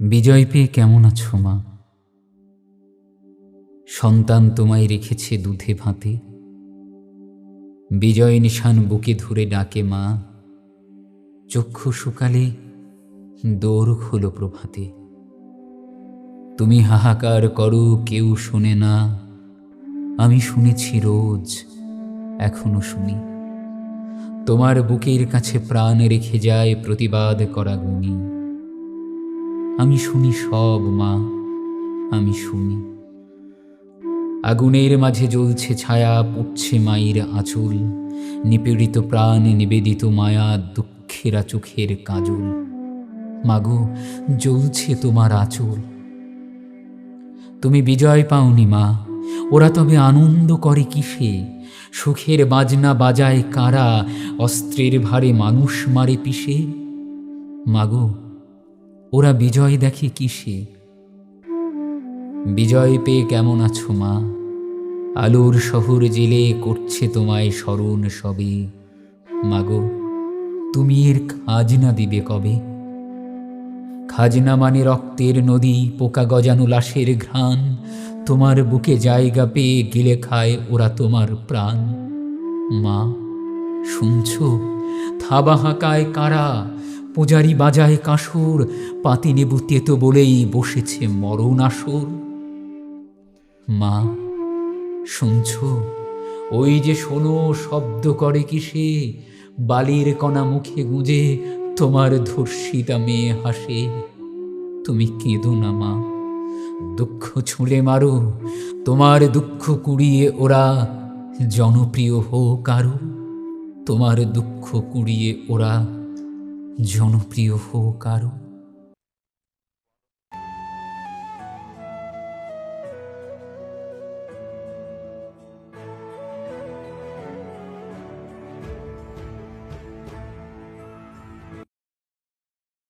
বিজয় পেয়ে কেমন আছো মা? সন্তান তোমায় রেখেছে দুধে ভাতে, বিজয় নিশান বুকে ধরে ডাকে মা। চক্ষু শুকালে দৌড় হলো প্রভাতে। তুমি হাহাকার করো, কেউ শোনে না। আমি শুনেছি রোজ, এখনো শুনি। তোমার বুকের কাছে প্রাণ রেখে যায় প্রতিবাদ করা গুণী। আমি শুনি সব মা, আমি শুনি। আগুনের মাঝে জ্বলছে ছায়া, পুড়ছে মায়ের আঁচল, নিপীড়িত প্রাণ, নিবেদিত মায়া, দুঃখেরা চোখের কাজল। মাগো, জ্বলছে তোমার আঁচল। তুমি বিজয় পাওনি মা, ওরা তবে আনন্দ করে কিসে? সুখের বাজনা বাজায় কারা, অস্ত্রের ভারে মানুষ মারে পিষে? মাগো, ওরা বিজয় দেখে কিসে? বিজয় পেয়ে কেমন আছো মা? আলোর শহর জেলে করছে তোমায় স্মরণ সবে। মাগো, তুমি এর খাজনা দিবে কবে? খাজনা মানে রক্তের নদী, পোকা গজানো লাশের ঘ্রাণ। তোমার বুকে জায়গা পেয়ে গিলে খায় ওরা তোমার প্রাণ। মা, শুনছ? থাবা হাঁকায় কারা, পূজারি বাজায় কাঁসর, পাতিনেবু তেতো বলেই বসেছে মরণ আসর। মা, শুনছ? ওই যে শোনো, শব্দ করে কিসে? বালির কণা মুখে গুঁজে তোমার ধর্ষিতা মেয়ে হাসে। তুমি কেঁদো না মা, দুঃখ ছুঁড়ে মারো, তোমার দুঃখ কুড়িয়ে ওরা জনপ্রিয় হোক আরো। তোমার দুঃখ কুড়িয়ে ওরা জনপ্রিয় হোক আরো।